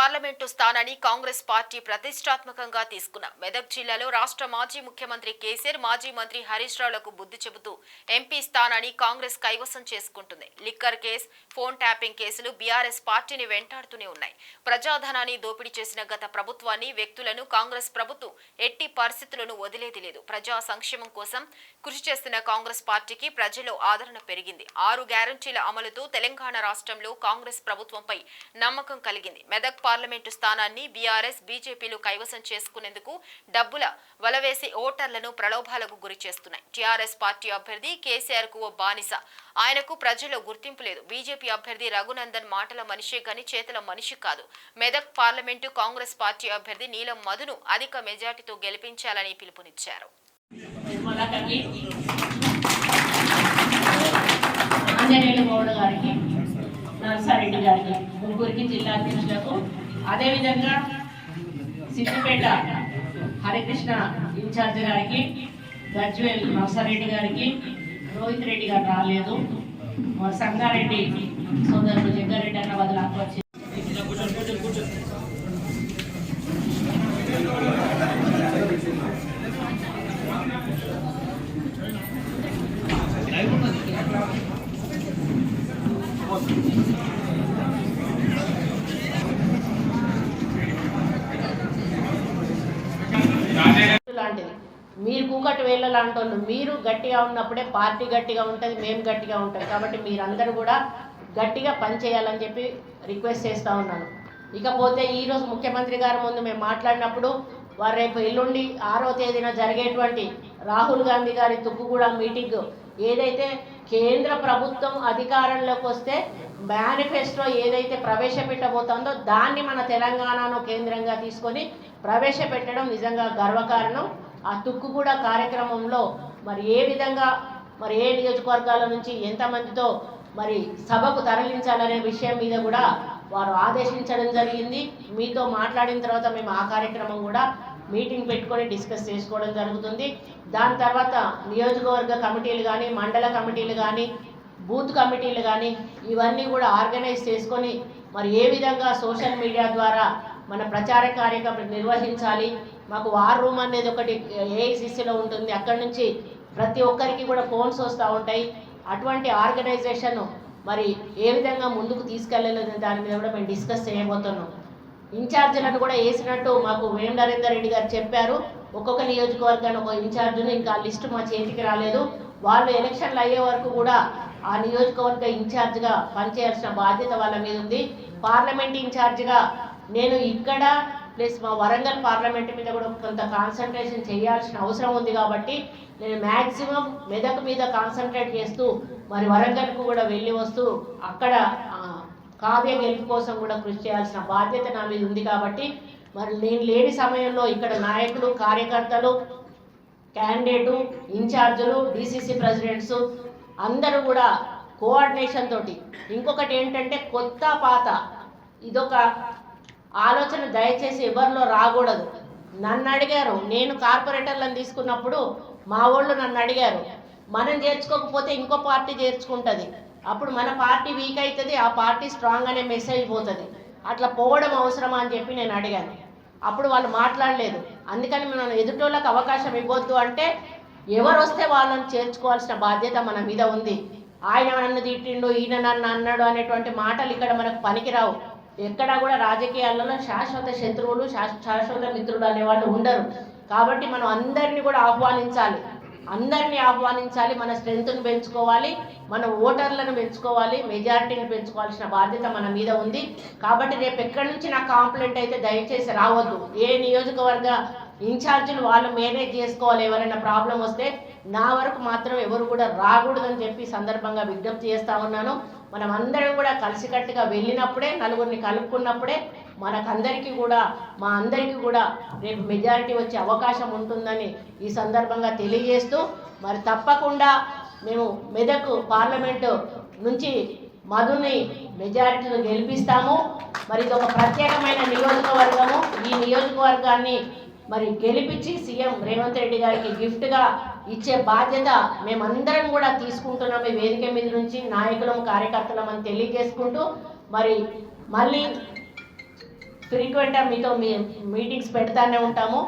Parliament స్థానాన్ని Congress party ప్రతిష్టాత్మకంగా తీసుకున్న మెదక్ జిల్లాలో రాష్ట్ర మాజీ ముఖ్యమంత్రి కేసీఆర్, మాజీ మంత్రి హరీష్ రావులకు బుద్ధి చెబుతూ ఎంపీ స్థానాన్ని కాంగ్రెస్ కైవసం చేసుకుంటుంది. లిక్కర్ కేసు, ఫోన్ ట్యాపింగ్ కేసులు బీఆర్ఎస్ పార్టీని వెంటాడుతూనే ఉన్నాయి. ప్రజాధనాన్ని దోపిడీ చేసిన గత ప్రభుత్వాన్ని, వ్యక్తులను కాంగ్రెస్ ప్రభుత్వం ఎట్టి పరిస్థితులను వదిలేది లేదు. ప్రజా సంక్షేమం కోసం కృషి చేస్తున్న కాంగ్రెస్ పార్టీకి ప్రజల్లో ఆదరణ పెరిగింది. 6 గ్యారంటీల అమలుతో తెలంగాణ రాష్ట్రంలో కాంగ్రెస్ ప్రభుత్వంపై నమ్మకం కలిగింది. మెదక్ పార్లమెంటు స్థానాన్ని బీఆర్ఎస్, బీజేపీలు కైవసం చేసుకునేందుకు డబ్బుల వలవేసి ఓటర్లను ప్రలోభాలకు గురి చేస్తున్నాయి. టీఆర్ఎస్ పార్టీ అభ్యర్థి కేసీఆర్ కు ఓ బానిస. ఆయనకు ప్రజల్లో గుర్తింపు లేదు. బీజేపీ అభ్యర్థి రఘునందన్ మాటల మనిషే గాని చేతల మనిషి కాదు. మెదక్ పార్లమెంటు కాంగ్రెస్ పార్టీ అభ్యర్థి నీలం మధును అధిక మెజార్టీతో గెలిపించాలని పిలుపునిచ్చారు. నర్సారెడ్డి గారికి, ముగ్గురికి జిల్లా అధ్యక్షులకు, అదేవిధంగా సిద్దిపేట హరికృష్ణ ఇన్ఛార్జ్ గారికి, గజ్వేల్ నర్సారెడ్డి గారికి, రోహిత్ రెడ్డి గారు రాలేదు, సంగారెడ్డి సోదరుడు జగ్గారెడ్డి అన్న వదలకు వచ్చి లాంటిది. మీరు కూకటి వేళ్ళ లాంటి వాళ్ళు, మీరు గట్టిగా ఉన్నప్పుడే పార్టీ గట్టిగా ఉంటుంది, మేము గట్టిగా ఉంటాం. కాబట్టి మీరందరూ కూడా గట్టిగా పనిచేయాలని చెప్పి రిక్వెస్ట్ చేస్తూ ఉన్నాను. ఇకపోతే ఈరోజు ముఖ్యమంత్రి గారి ముందు మేము మాట్లాడినప్పుడు వారు రేపు ఎల్లుండి 6వ తేదీన జరిగేటువంటి రాహుల్ గాంధీ గారి తుక్కుగూడ మీటింగ్ ఏదైతే కేంద్ర ప్రభుత్వం అధికారంలోకి వస్తే మేనిఫెస్టో ఏదైతే ప్రవేశపెట్టబోతుందో దాన్ని మన తెలంగాణను కేంద్రంగా తీసుకొని ప్రవేశపెట్టడం నిజంగా గర్వకారణం. ఆ తుక్కుగూడ కార్యక్రమంలో మరి ఏ విధంగా, మరి ఏ నియోజకవర్గాల నుంచి ఎంతమందితో మరి సభకు తరలించాలనే విషయం మీద కూడా వారు ఆదేశించడం జరిగింది. మీతో మాట్లాడిన తర్వాత మేము ఆ కార్యక్రమం కూడా మీటింగ్ పెట్టుకొని డిస్కస్ చేసుకోవడం జరుగుతుంది. దాని తర్వాత నియోజకవర్గ కమిటీలు కానీ, మండల కమిటీలు కానీ, బూత్ కమిటీలు కానీ ఇవన్నీ కూడా ఆర్గనైజ్ చేసుకొని మరి ఏ విధంగా సోషల్ మీడియా ద్వారా మన ప్రచార కార్యక్రమం నిర్వహించాలి. మాకు వార్ రూమ్ అనేది ఒకటి ఏఐసిసిలో ఉంటుంది, అక్కడి నుంచి ప్రతి ఒక్కరికి కూడా ఫోన్స్ వస్తూ ఉంటాయి. అటువంటి ఆర్గనైజేషన్ మరి ఏ విధంగా ముందుకు తీసుకెళ్ళలేదు దాని మీద కూడా మేము డిస్కస్ చేయబోతున్నాం. ఇన్ఛార్జీలను కూడా వేసినట్టు మాకు వేం నరేందర్ రెడ్డి గారు చెప్పారు. ఒక్కొక్క నియోజకవర్గాన్ని ఒక ఇన్ఛార్జ్ను, ఇంకా లిస్టు మా చేతికి రాలేదు. వాళ్ళు ఎలక్షన్లు అయ్యే వరకు కూడా ఆ నియోజకవర్గ ఇన్ఛార్జ్గా పనిచేయాల్సిన బాధ్యత వాళ్ళ మీద ఉంది. పార్లమెంట్ ఇన్ఛార్జ్గా నేను ఇక్కడ ప్లస్ మా వరంగల్ పార్లమెంట్ మీద కూడా కొంత కాన్సన్ట్రేషన్ చేయాల్సిన అవసరం ఉంది. కాబట్టి నేను మ్యాక్సిమం మెదక్ మీద కాన్సన్ట్రేట్ చేస్తూ మరి వరంగల్కు కూడా వెళ్ళి వస్తూ అక్కడ కావ్య గెలుపు కోసం కూడా కృషి చేయాల్సిన బాధ్యత నా మీద ఉంది. కాబట్టి మరి నేను లేని సమయంలో ఇక్కడ నాయకులు, కార్యకర్తలు, క్యాండిడేటు, ఇన్ఛార్జులు, డిసిసి ప్రెసిడెంట్స్ అందరూ కూడా కోఆర్డినేషన్ తోటి, ఇంకొకటి ఏంటంటే కొత్త పాత ఇదొక ఆలోచన దయచేసి ఎవరిలో రాకూడదు. నన్ను అడిగారు, నేను కార్పొరేటర్లను తీసుకున్నప్పుడు మా వాళ్ళు నన్ను అడిగారు, మనం చేర్చుకోకపోతే ఇంకో పార్టీ చేర్చుకుంటుంది, అప్పుడు మన పార్టీ వీక్ అవుతుంది, ఆ పార్టీ స్ట్రాంగ్ అనే మెసేజ్ పోతుంది, అట్లా పోవడం అవసరమా అని చెప్పి నేను అడిగాను. అప్పుడు వాళ్ళు మాట్లాడలేదు. అందుకని మనం ఎదుటోళ్ళకి అవకాశం ఇవ్వద్దు అంటే ఎవరు వస్తే వాళ్ళని చేర్చుకోవాల్సిన బాధ్యత మన మీద ఉంది. ఆయన నన్ను తిట్టిండు, ఈయన నన్ను అన్నాడు అనేటువంటి మాటలు ఇక్కడ మనకు పనికిరావు. ఎక్కడా కూడా రాజకీయాలలో శాశ్వత శత్రువులు, శాశ్వత మిత్రులు అనేవాళ్ళు ఉండరు. కాబట్టి మనం అందరినీ కూడా ఆహ్వానించాలి, మన స్ట్రెంగ్త్ను పెంచుకోవాలి, మన ఓటర్లను పెంచుకోవాలి, మెజారిటీని పెంచుకోవాల్సిన బాధ్యత మన మీద ఉంది. కాబట్టి రేపు ఎక్కడి నుంచి నాకు కాంప్లైంట్ అయితే దయచేసి రావద్దు. ఏ నియోజకవర్గ ఇన్ఛార్జీలు వాళ్ళు మేనేజ్ చేసుకోవాలి. ఎవరైనా ప్రాబ్లం వస్తే నా వరకు మాత్రం ఎవరు కూడా రాకూడదని చెప్పి సందర్భంగా విజ్ఞప్తి చేస్తూ ఉన్నాను. మనం అందరం కూడా కలిసికట్టుగా వెళ్ళినప్పుడే, నలుగురిని కలుపుకున్నప్పుడే మనకందరికీ కూడా, మా అందరికీ కూడా రేపు మెజారిటీ వచ్చే అవకాశం ఉంటుందని ఈ సందర్భంగా తెలియజేస్తూ మరి తప్పకుండా మేము మెదక్ పార్లమెంటు నుంచి మధుని మెజారిటీలో గెలిపిస్తాము. మరి ఇది ఒక ప్రత్యేకమైన నియోజకవర్గము. ఈ నియోజకవర్గాన్ని మరి గెలిపించి సీఎం రేవంత్ రెడ్డి గారికి గిఫ్ట్గా ఇచ్చే బాధ్యత మేమందరం కూడా తీసుకుంటున్నాం. ఈ వేదిక మీద నుంచి నాయకులం, కార్యకర్తలం అని తెలియజేసుకుంటూ మరి మళ్ళీ ఫ్రీక్వెంట్గా మీతో మీటింగ్స్ పెడతానే ఉంటాము.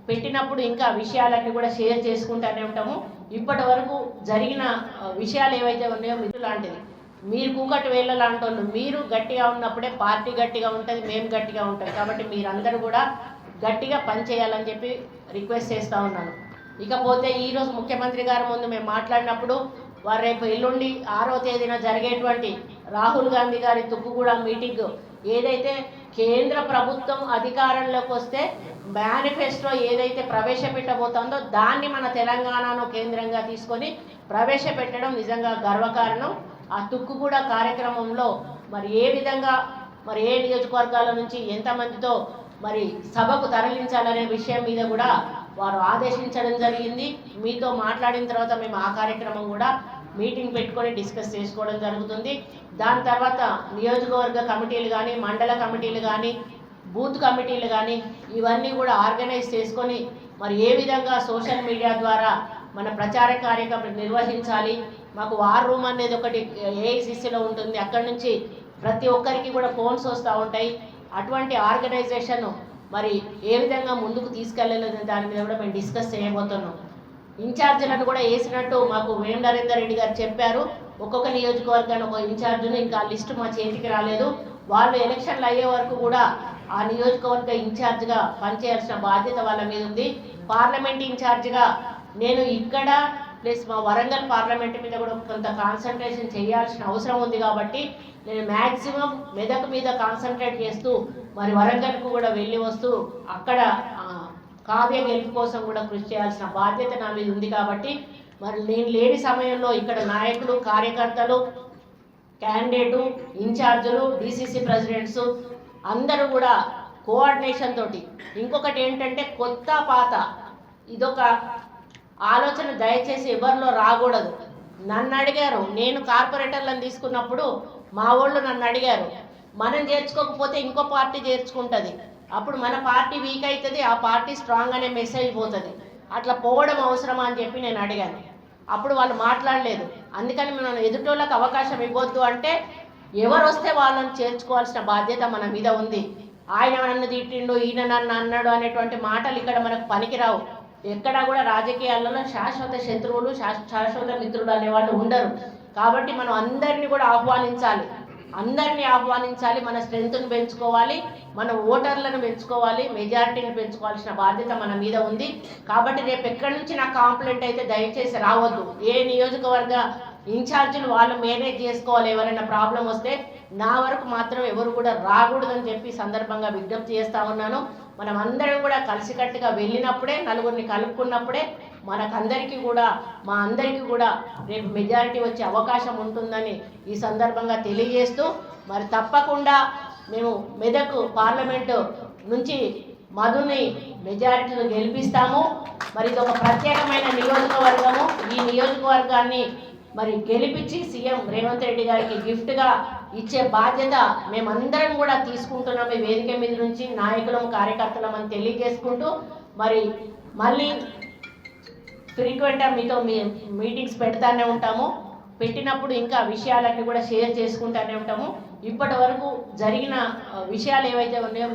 పెట్టినప్పుడు ఇంకా విషయాలన్నీ కూడా షేర్ చేసుకుంటూనే ఉంటాము. ఇప్పటి వరకు జరిగిన విషయాలు ఏవైతే ఉన్నాయో మిత్రులు లాంటిది, మీరు కూకటి వేళ్ళ లాంటి వాళ్ళు, మీరు గట్టిగా ఉన్నప్పుడే పార్టీ గట్టిగా ఉంటుంది, మేము గట్టిగా ఉంటాం. కాబట్టి మీరందరూ కూడా గట్టిగా పనిచేయాలని చెప్పి రిక్వెస్ట్ చేస్తూ ఉన్నాను. ఇకపోతే ఈరోజు ముఖ్యమంత్రి గారి ముందు మేము మాట్లాడినప్పుడు వారు రేపు ఎల్లుండి 6వ తేదీన జరిగేటువంటి రాహుల్ గాంధీ గారి తుక్కుగూడ మీటింగ్ ఏదైతే కేంద్ర ప్రభుత్వం అధికారంలోకి వస్తే మేనిఫెస్టో ఏదైతే ప్రవేశపెట్టబోతుందో దాన్ని మన తెలంగాణను కేంద్రంగా తీసుకొని ప్రవేశపెట్టడం నిజంగా గర్వకారణం. ఆ తుక్కుగూడ కార్యక్రమంలో మరి ఏ విధంగా మరి ఏ నియోజకవర్గాల నుంచి ఎంతమందితో మరి సభకు తరలించాలనే విషయం మీద కూడా వారు ఆదేశించడం జరిగింది. మీతో మాట్లాడిన తర్వాత మేము ఆ కార్యక్రమం కూడా మీటింగ్ పెట్టుకొని డిస్కస్ చేసుకోవడం జరుగుతుంది. దాని తర్వాత నియోజకవర్గ కమిటీలు కానీ, మండల కమిటీలు కానీ, బూత్ కమిటీలు కానీ ఇవన్నీ కూడా ఆర్గనైజ్ చేసుకొని మరి ఏ విధంగా సోషల్ మీడియా ద్వారా మన ప్రచార కార్యక్రమం నిర్వహించాలి. మాకు వార్ రూమ్ అనేది ఒకటి ఏఐసిసిలో ఉంటుంది, అక్కడి నుంచి ప్రతి ఒక్కరికి కూడా ఫోన్స్ వస్తూ ఉంటాయి. అటువంటి ఆర్గనైజేషన్ మరి ఏ విధంగా ముందుకు తీసుకెళ్ళలేదు దాని మీద కూడా మేము డిస్కస్ చేయబోతున్నాం. ఇన్ఛార్జీలను కూడా వేసినట్టు మాకు వేం నరేందర్ రెడ్డి గారు చెప్పారు. ఒక్కొక్క నియోజకవర్గాన్ని ఒక ఇన్ఛార్జీని, ఇంకా లిస్టు మా చేతికి రాలేదు. వాళ్ళు ఎలక్షన్లు అయ్యే వరకు కూడా ఆ నియోజకవర్గ ఇన్ఛార్జిగా పనిచేయాల్సిన బాధ్యత వాళ్ళ మీద ఉంది. పార్లమెంట్ ఇన్ఛార్జిగా నేను ఇక్కడ ప్లస్ మా వరంగల్ పార్లమెంట్ మీద కూడా కొంత కాన్సన్ట్రేషన్ చేయాల్సిన అవసరం ఉంది. కాబట్టి నేను మ్యాక్సిమం మెదక్ మీద కాన్సన్ట్రేట్ చేస్తూ మరి వరంగల్కు కూడా వెళ్ళి వస్తూ అక్కడ కావ్య గెలుపు కోసం కూడా కృషి చేయాల్సిన బాధ్యత నా మీద ఉంది. కాబట్టి మరి నేను లేని సమయంలో ఇక్కడ నాయకులు, కార్యకర్తలు, క్యాండిడేటు, ఇన్ఛార్జులు, డిసిసి ప్రెసిడెంట్స్ అందరూ కూడా కోఆర్డినేషన్ తోటి, ఇంకొకటి ఏంటంటే కొత్త పాత ఇదొక ఆలోచన దయచేసి ఎవరిలో రాకూడదు. నన్ను అడిగారు, నేను కార్పొరేటర్లను తీసుకున్నప్పుడు మా వాళ్ళు నన్ను అడిగారు, మనం చేర్చుకోకపోతే ఇంకో పార్టీ చేర్చుకుంటుంది, అప్పుడు మన పార్టీ వీక్ అవుతుంది, ఆ పార్టీ స్ట్రాంగ్ అనే మెసేజ్ పోతుంది, అట్లా పోవడం అవసరమా అని చెప్పి నేను అడిగాను. అప్పుడు వాళ్ళు మాట్లాడలేదు. అందుకని మనం ఎదుటోళ్ళకి అవకాశం ఇవ్వద్దు అంటే ఎవరు వస్తే వాళ్ళని చేర్చుకోవాల్సిన బాధ్యత మన మీద ఉంది. ఆయన నన్ను తిట్టిండు, ఈయన నన్ను అన్నాడు అనేటువంటి మాటలు ఇక్కడ మనకు పనికిరావు. ఎక్కడా కూడా రాజకీయాలలో శాశ్వత శత్రువులు, శాశ్వత మిత్రులు అనేవాళ్ళు ఉండరు. కాబట్టి మనం అందరినీ కూడా ఆహ్వానించాలి, మన స్ట్రెంగ్త్ను పెంచుకోవాలి, మన ఓటర్లను పెంచుకోవాలి, మెజారిటీని పెంచుకోవాల్సిన బాధ్యత మన మీద ఉంది. కాబట్టి రేపు ఎక్కడి నుంచి నాకు కాంప్లైంట్ అయితే దయచేసి రావద్దు. ఏ నియోజకవర్గ ఇన్ఛార్జీలు వాళ్ళు మేనేజ్ చేసుకోవాలి. ఎవరైనా ప్రాబ్లం వస్తే నా వరకు మాత్రం ఎవరు కూడా రాకూడదని చెప్పి సందర్భంగా విజ్ఞప్తి చేస్తూ ఉన్నాను. మనం అందరం కూడా కలిసికట్టుగా వెళ్ళినప్పుడే, నలుగురిని కలుపుకున్నప్పుడే మనకందరికీ కూడా మా అందరికీ కూడా రేపు మెజారిటీ వచ్చే అవకాశం ఉంటుందని ఈ సందర్భంగా తెలియజేస్తూ మరి తప్పకుండా మేము మెదక్ పార్లమెంటు నుంచి మధుని మెజారిటీలో గెలిపిస్తాము. మరి ఇది ఒక ప్రత్యేకమైన నియోజకవర్గము. ఈ నియోజకవర్గాన్ని మరి గెలిపించి సీఎం రేవంత్ రెడ్డి గారికి గిఫ్ట్గా ఇచ్చే బాధ్యత మేమందరం కూడా తీసుకుంటున్నాం. ఈ వేదిక మీద నుంచి నాయకులం, కార్యకర్తలం అని తెలియజేసుకుంటూ మరి మళ్ళీ ఫ్రీక్వెంట్గా మీతో మీటింగ్స్ పెడతానే ఉంటాము. పెట్టినప్పుడు ఇంకా విషయాలన్నీ కూడా షేర్ చేసుకుంటూనే ఉంటాము. ఇప్పటి వరకు జరిగిన విషయాలు ఏవైతే ఉన్నాయో